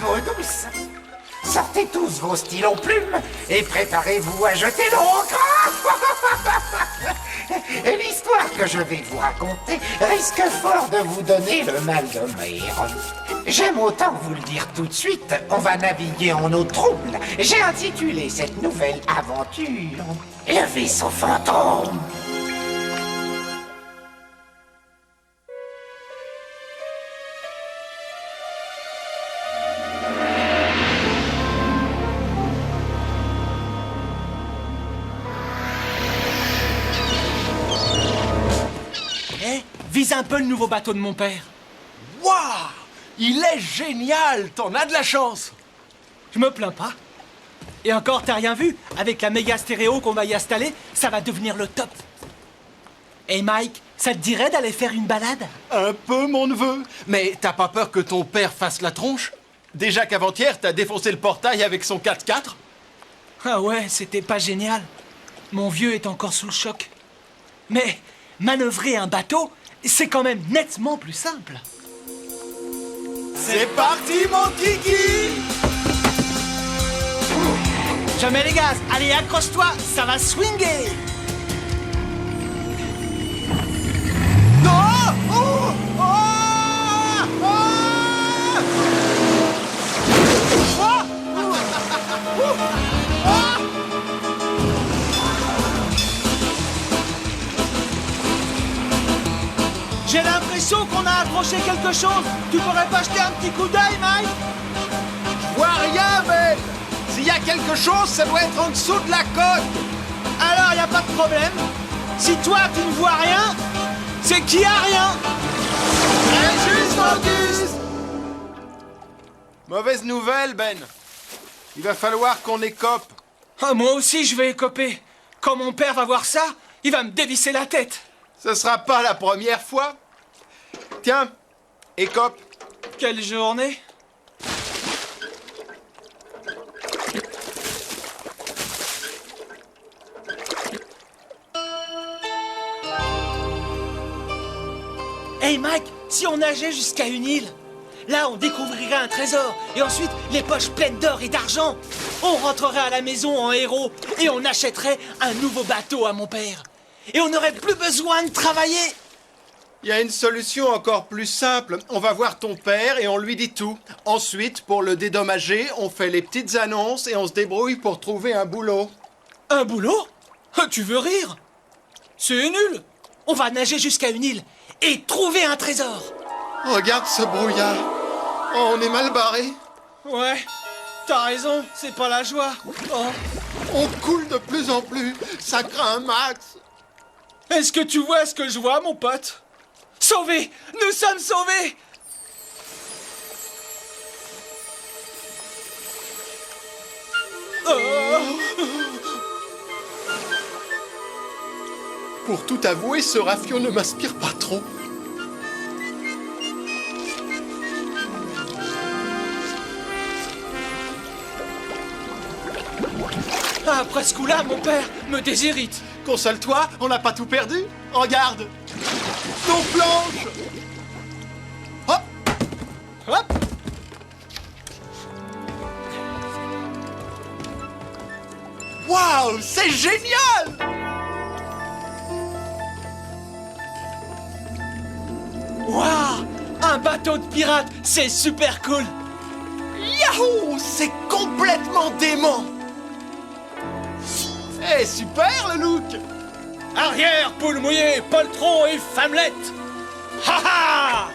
d'eau douce. Sortez tous vos stylos plumes et préparez-vous à jeter l'encre. L'histoire que je vais vous raconter risque fort de vous donner le mal de mer. J'aime autant vous le dire tout de suite, on va naviguer en eau trouble. J'ai intitulé cette nouvelle aventure Le vaisseau fantôme. Vise un peu le nouveau bateau de mon père. Waouh! Il est génial! T'en as de la chance! Je me plains pas. Et encore, t'as rien vu? Avec la méga stéréo qu'on va y installer, ça va devenir le top. Hey Mike, ça te dirait d'aller faire une balade? Un peu, mon neveu. Mais t'as pas peur que ton père fasse la tronche? Déjà qu'avant-hier, t'as défoncé le portail avec son 4x4? Ah ouais, c'était pas génial. Mon vieux est encore sous le choc. Mais manœuvrer un bateau, c'est quand même nettement plus simple. C'est parti, mon kiki! Je mets les gaz. Allez, accroche-toi, ça va swinger. Non! Oh! Oh! Oh! J'ai l'impression qu'on a accroché quelque chose. Tu pourrais pas jeter un petit coup d'œil, Mike? Je vois rien, Ben! S'il y a quelque chose, ça doit être en dessous de la coque! Alors, y a pas de problème. Si toi, tu ne vois rien, c'est qu'il y a rien. Juste Focus! Mauvaise nouvelle, Ben. Il va falloir qu'on écope. Ah, moi aussi, je vais écoper. Quand mon père va voir ça, il va me dévisser la tête. Ce sera pas la première fois. Tiens, écope. Quelle journée. Hey Mike, si on nageait jusqu'à une île, là on découvrirait un trésor, et ensuite les poches pleines d'or et d'argent. On rentrerait à la maison en héros, et on achèterait un nouveau bateau à mon père. Et on n'aurait plus besoin de travailler. Il y a une solution encore plus simple. On va voir ton père et on lui dit tout. Ensuite, pour le dédommager, on fait les petites annonces et on se débrouille pour trouver un boulot. Un boulot? Tu veux rire? C'est nul. On va nager jusqu'à une île et trouver un trésor. Regarde ce brouillard. Oh, on est mal barré. Ouais, t'as raison, c'est pas la joie. Oh. On coule de plus en plus. Ça craint un max. Est-ce que tu vois ce que je vois, mon pote? Sauvés! Nous sommes sauvés! Oh. Pour tout avouer, ce rafio ne m'inspire pas trop. Après ce coup-là, mon père me déshérite. Console-toi, on n'a pas tout perdu. Regarde. Nos planches. Hop. Hop! Waouh, c'est génial! Waouh! Un bateau de pirate, c'est super cool! Yahoo! C'est complètement dément! Eh, super le look! Arrière, poule mouillée, poltron et femmelette! Ha ha!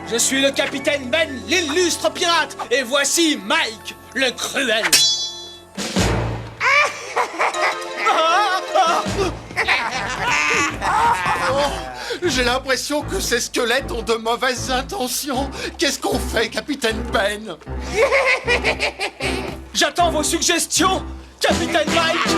Je suis le capitaine Ben, l'illustre pirate, et voici Mike, le cruel! J'ai l'impression que ces squelettes ont de mauvaises intentions. Qu'est-ce qu'on fait, capitaine Ben? J'attends vos suggestions, capitaine Mike!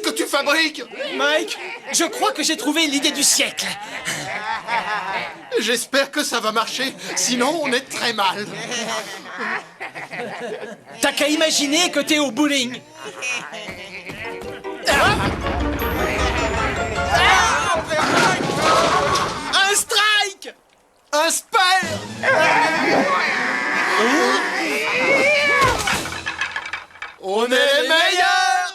que tu fabriques? Mike, je crois que j'ai trouvé l'idée du siècle. J'espère que ça va marcher, sinon on est très mal. T'as qu'à imaginer que t'es au bowling. Un strike! Un spell! On est les meilleurs!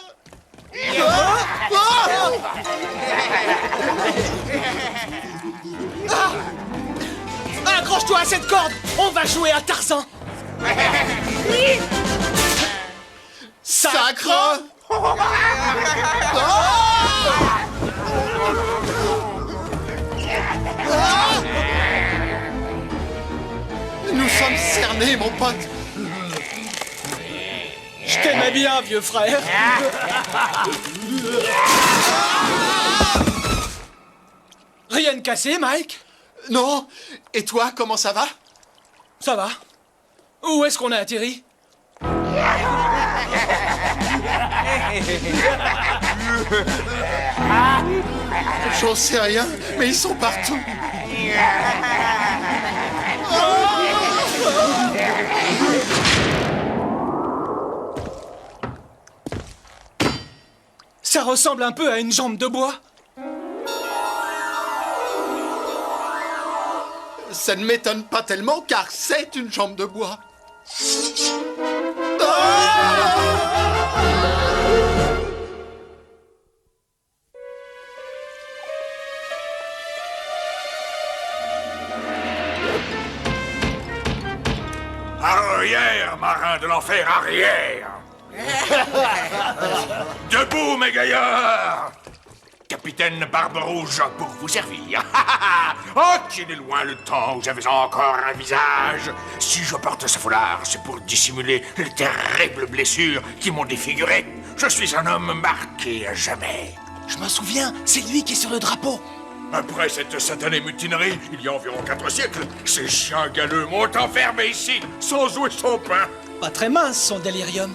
Accroche-toi à cette corde, on va jouer à Tarzan. Sacre! Nous sommes cernés, mon pote. Je t'aimais bien, vieux frère. Rien de cassé, Mike? Non? Et toi, comment ça va? Ça va. Où est-ce qu'on a atterri? J'en sais rien, mais ils sont partout. Ça ressemble un peu à une jambe de bois. Ça ne m'étonne pas tellement, car c'est une jambe de bois. Arrière, marin de l'enfer, arrière! Debout, mes gaillards! Capitaine Barbe-Rouge pour vous servir. Oh, qu'il est loin le temps où j'avais encore un visage. Si je porte ce foulard, c'est pour dissimuler les terribles blessures qui m'ont défiguré. Je suis un homme marqué à jamais. Je m'en souviens, c'est lui qui est sur le drapeau. Après cette satanée mutinerie, il y a environ 4 siècles, ces chiens galeux m'ont enfermé ici, sans eau et sans pain. Pas très mince, son délirium.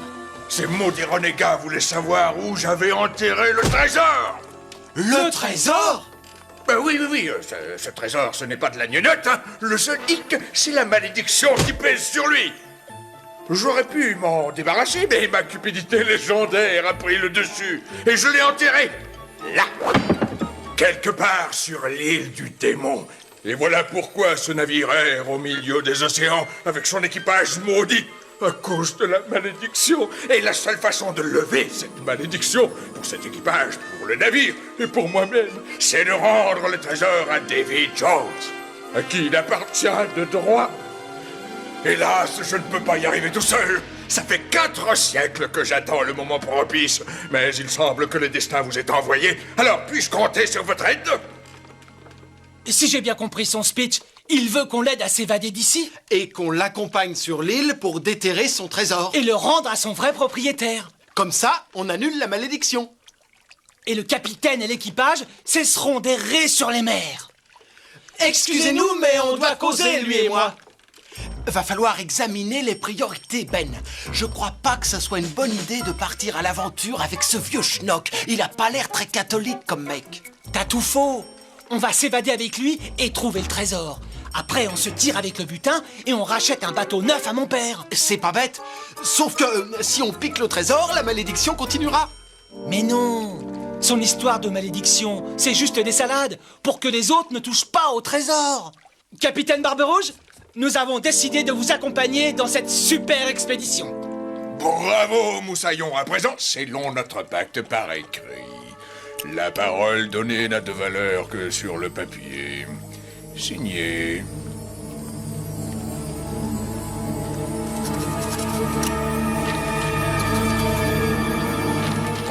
Ces maudits renégats voulaient savoir où j'avais enterré le trésor. Le trésor? Oui, ce trésor, ce n'est pas de la gnognotte, hein. Le Sonic, c'est la malédiction qui pèse sur lui. J'aurais pu m'en débarrasser, mais ma cupidité légendaire a pris le dessus, et je l'ai enterré, là, quelque part sur l'île du démon. Et voilà pourquoi ce navire erre au milieu des océans, avec son équipage maudit, à cause de la malédiction. Et la seule façon de lever cette malédiction, pour cet équipage, pour le navire, et pour moi-même, c'est de rendre le trésor à Davy Jones, à qui il appartient de droit. Hélas, je ne peux pas y arriver tout seul. Ça fait 4 siècles que j'attends le moment propice, mais il semble que le destin vous est envoyé. Alors, puis-je compter sur votre aide? Si j'ai bien compris son speech, il veut qu'on l'aide à s'évader d'ici Et qu'on l'accompagne sur l'île pour déterrer son trésor. et le rendre à son vrai propriétaire. Comme ça, on annule la malédiction. Et le capitaine et l'équipage cesseront d'errer sur les mers. Excusez-nous, mais on doit causer, lui et moi. Va falloir examiner les priorités, Ben. Je crois pas que ça soit une bonne idée de partir à l'aventure avec ce vieux schnock. Il a pas l'air très catholique comme mec. T'as tout faux. On va s'évader avec lui et trouver le trésor. Après, on se tire avec le butin et on rachète un bateau neuf à mon père. C'est pas bête. Sauf que si on pique le trésor, la malédiction continuera. Mais non. Son histoire de malédiction, c'est juste des salades pour que les autres ne touchent pas au trésor. Capitaine Barbe-Rouge, nous avons décidé de vous accompagner dans cette super expédition. Bravo, Moussaillon. À présent, scellons notre pacte par écrit. La parole donnée n'a de valeur que sur le papier. Signé.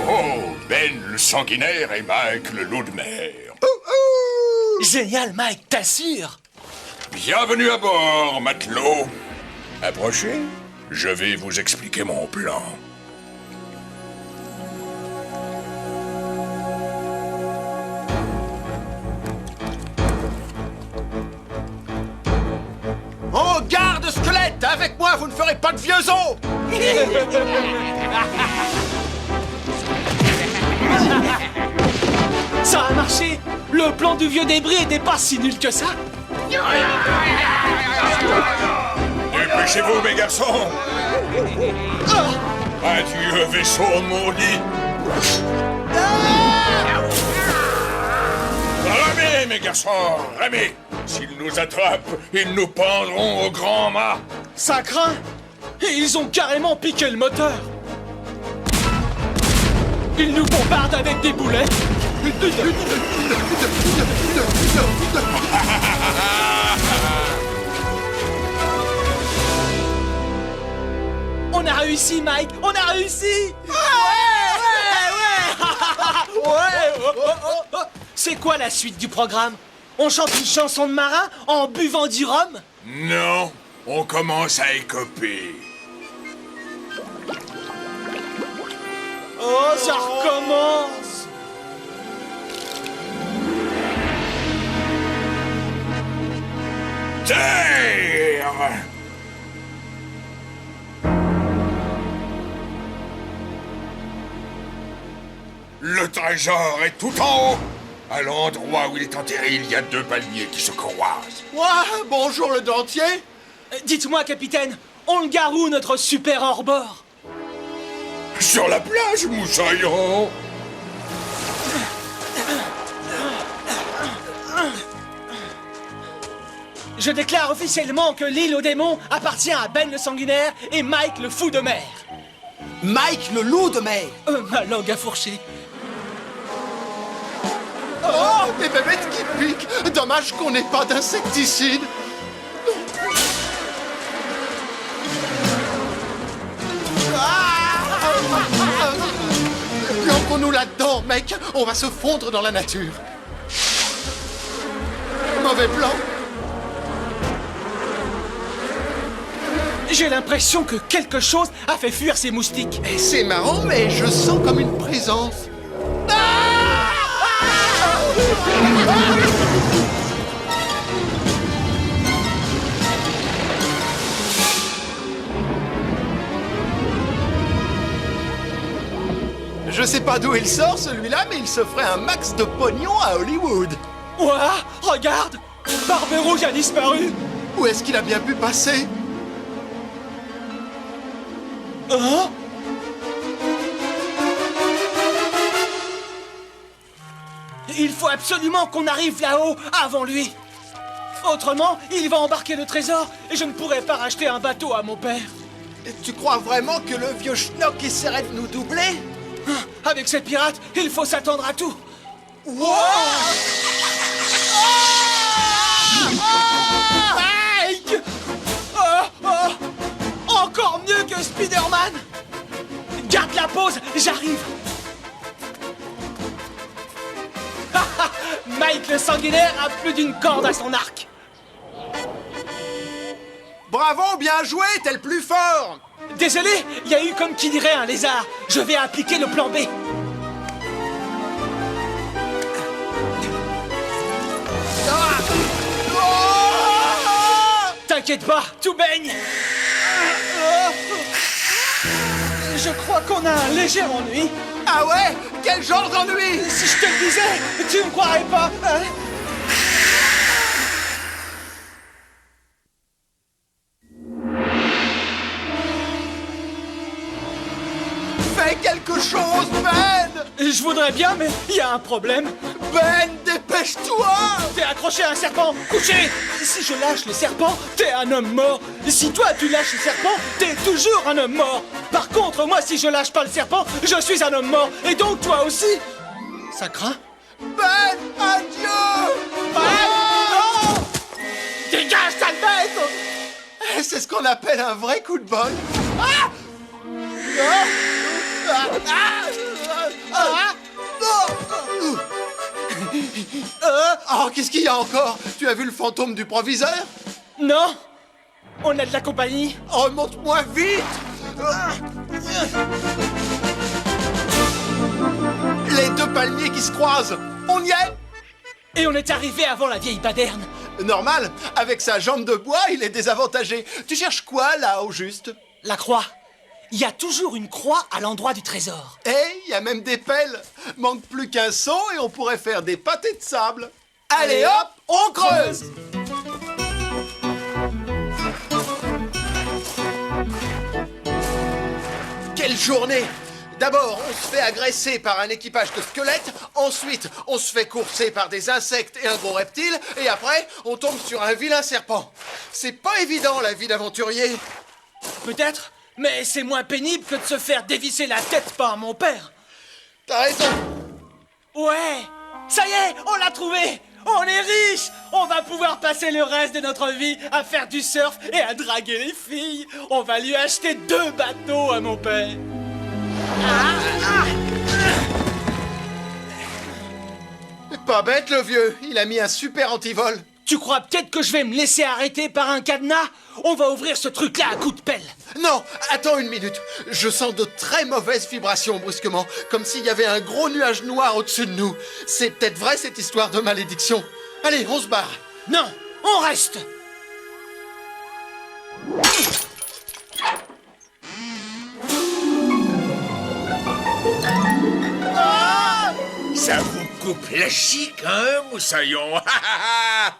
Oh, Ben le sanguinaire et Mike le loup de mer. Génial, Mike, t'assures? Bienvenue à bord, matelot. Approchez, je vais vous expliquer mon plan. Oh, garde squelette! Avec moi, vous ne ferez pas de vieux os! plan du vieux débris était pas si nul que ça. Dépêchez-vous, mes garçons. Adieu, vaisseau maudit. Ramez, mes garçons, ramez. S'ils nous attrapent, ils nous pendront au grand mât. Ça craint. Et ils ont carrément piqué le moteur. Ils nous bombardent avec des boulets. On a réussi, Mike. On a réussi. Ouais. C'est quoi la suite du programme? On chante une chanson de marin en buvant du rhum? Non, on commence à écoper. Oh, ça recommence. Terre! Le trésor est tout en haut. À l'endroit où il est enterré, il y a 2 palmiers qui se croisent. Ouah, bonjour le dentier. Dites-moi, capitaine, on le gare où, notre super hors-bord? Sur la plage, moussaillon. Je déclare officiellement que l'île aux démons appartient à Ben le sanguinaire et Mike le fou de mer. Mike le loup de mer. Ma langue a fourché. Oh, des bébêtes qui piquent. Dommage qu'on n'ait pas d'insecticide. Planquons-nous là-dedans, mec. On va se fondre dans la nature. Mauvais plan. J'ai l'impression que quelque chose a fait fuir ces moustiques. Et c'est marrant, mais je sens comme une présence. Je sais pas d'où il sort celui-là, mais il se ferait un max de pognon à Hollywood. Ouah, regarde, Barbe Rouge a disparu. Où est-ce qu'il a bien pu passer? Hein? Il faut absolument qu'on arrive là-haut avant lui. Autrement, il va embarquer le trésor et je ne pourrai pas racheter un bateau à mon père. Tu crois vraiment que le vieux schnock essaierait de nous doubler? Avec ces pirates, il faut s'attendre à tout. Wow! Mike! Encore mieux que Spider-Man! Garde la pause, j'arrive! Mike le sanguinaire a plus d'une corde à son arc! Bravo, bien joué, t'es le plus fort! Désolé, il y a eu comme qui dirait un lézard. Je vais appliquer le plan B. T'inquiète pas, tout baigne. Je crois qu'on a un léger ennui. Ah ouais? Quel genre d'ennui? Si je te le disais, tu me croirais pas, hein? Fais quelque chose, Ben! Je voudrais bien, mais il y a un problème. Ben, dépêche-toi! T'es accroché à un serpent, couché! Si je lâche le serpent, t'es un homme mort. Si toi tu lâches le serpent, t'es toujours un homme mort. Par contre, moi si je lâche pas le serpent, je suis un homme mort. Et donc toi aussi. Ça craint? Ben, adieu! Non! Dégage, sale bête! C'est ce qu'on appelle un vrai coup de bol. Oh, qu'est-ce qu'il y a encore? Tu as vu le fantôme du proviseur? Non! On a de la compagnie. Remonte-moi vite! Les 2 palmiers qui se croisent! On y est? Et on est arrivé avant la vieille baderne. Normal, avec sa jambe de bois, il est désavantagé. Tu cherches quoi, là, au juste? La croix. Il y a toujours une croix à l'endroit du trésor. Eh, il y a même des pelles. Manque plus qu'un seau et on pourrait faire des pâtés de sable. Allez hop, on creuse. Quelle journée! D'abord, on se fait agresser par un équipage de squelettes, ensuite, on se fait courser par des insectes et un gros reptile, et après, on tombe sur un vilain serpent. C'est pas évident, la vie d'aventurier. Peut-être, mais c'est moins pénible que de se faire dévisser la tête par mon père. T'as raison. Ouais, ça y est, on l'a trouvé. On est riche. On va pouvoir passer le reste de notre vie à faire du surf et à draguer les filles. On va lui acheter 2 bateaux à mon père. Pas bête, le vieux. Il a mis un super antivol. Tu crois peut-être que je vais me laisser arrêter par un cadenas? On va ouvrir ce truc-là à coups de pelle. Non, attends une minute. Je sens de très mauvaises vibrations brusquement, comme s'il y avait un gros nuage noir au-dessus de nous. C'est peut-être vrai, cette histoire de malédiction. Allez, on se barre. Non, on reste. Ça vous coupe la chic, hein, moussaillon?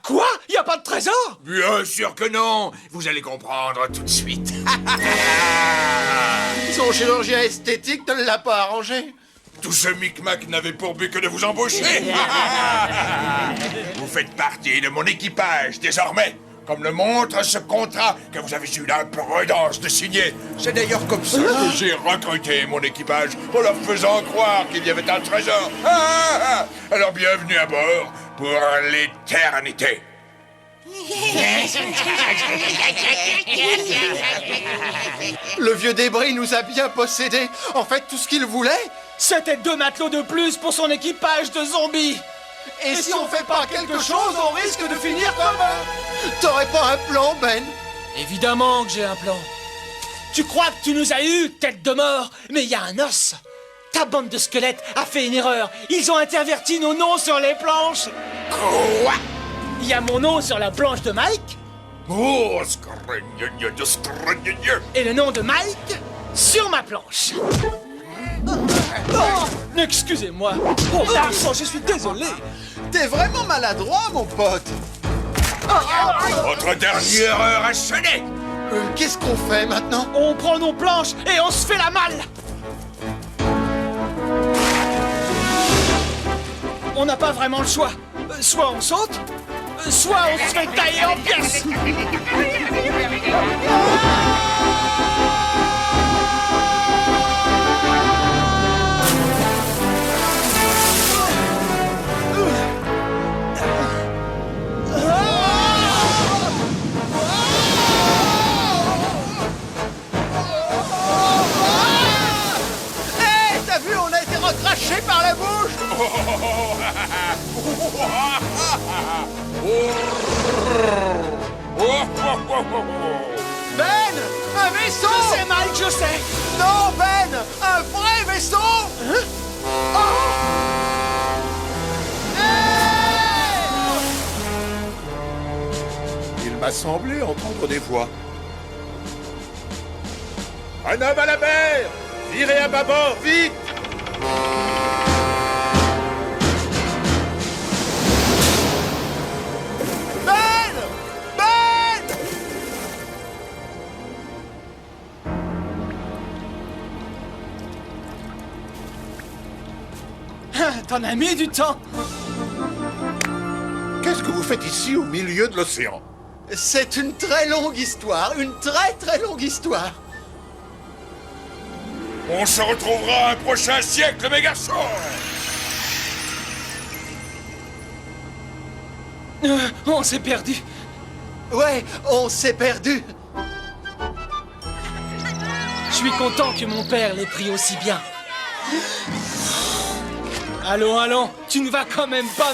Quoi? Y a pas de trésor? Bien sûr que non. Vous allez comprendre tout de suite. Son chirurgien esthétique ne l'a pas arrangé. Tout ce micmac n'avait pour but que de vous embaucher. Vous faites partie de mon équipage désormais, comme le montre ce contrat que vous avez eu l'imprudence de signer. C'est d'ailleurs comme ça que j'ai recruté mon équipage en leur faisant croire qu'il y avait un trésor. Alors bienvenue à bord pour l'éternité. Le vieux débris nous a bien possédés. En fait, tout ce qu'il voulait. C'était 2 matelots de plus pour son équipage de zombies. Et si on fait pas quelque chose, on risque de finir comme eux. T'aurais pas un plan, Ben? Évidemment que j'ai un plan. Tu crois que tu nous as eu, tête de mort, mais il y a un os. Ta bande de squelettes a fait une erreur. Ils ont interverti nos noms sur les planches. Quoi? Il y a mon nom sur la planche de Mike Oh, scragnogneux. et le nom de Mike sur ma planche. Oh, excusez-moi. Oh, garçon, je suis désolé. T'es vraiment maladroit, mon pote. Votre dernière heure a sonné. Qu'est-ce qu'on fait maintenant? On prend nos planches et on se fait la malle. On n'a pas vraiment le choix. Soit on saute, soit on se fait tailler en pièces. Hé, t'as vu, on a été recraché par la bouche. Ben, un vaisseau. Je sais, Mike, je sais. Non, Ben, un vrai vaisseau. Oh. Il m'a semblé entendre des voix. Un homme à la mer! Virez à bâbord, vite! Ben! Ben! T'en as mis du temps. Qu'est-ce que vous faites ici au milieu de l'océan? C'est une très longue histoire, une très très longue histoire. On se retrouvera un prochain siècle, mes garçons! On s'est perdu. Ouais, on s'est perdu. Je suis content que mon père l'ait pris aussi bien. Allons, tu ne vas quand même pas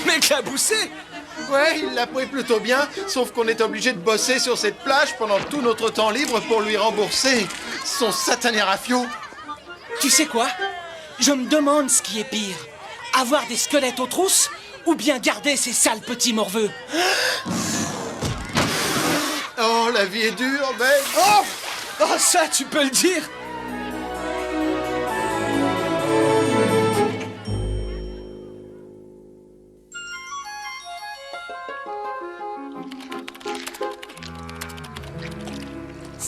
m'éclabousser. Ouais, il l'a pris plutôt bien, sauf qu'on est obligé de bosser sur cette plage pendant tout notre temps libre pour lui rembourser son satané rafio. Tu sais quoi? Je me demande ce qui est pire. Avoir des squelettes aux trousses ou bien garder ces sales petits morveux. Oh, la vie est dure, Ben. Oh, ça, tu peux le dire.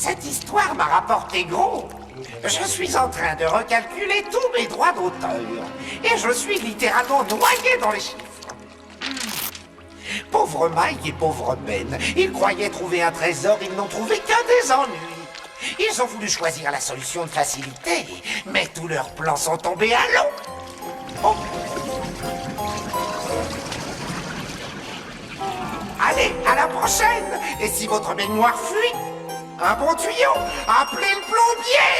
Cette histoire m'a rapporté gros. Je suis en train de recalculer tous mes droits d'auteur. Et je suis littéralement noyé dans les chiffres. Pauvre Mike et pauvre Ben, ils croyaient trouver un trésor, ils n'ont trouvé que des ennuis. Ils ont voulu choisir la solution de facilité, mais tous leurs plans sont tombés à l'eau. Oh. Allez, à la prochaine. Et si votre baignoire fuit, un bon tuyau, appelez le plombier.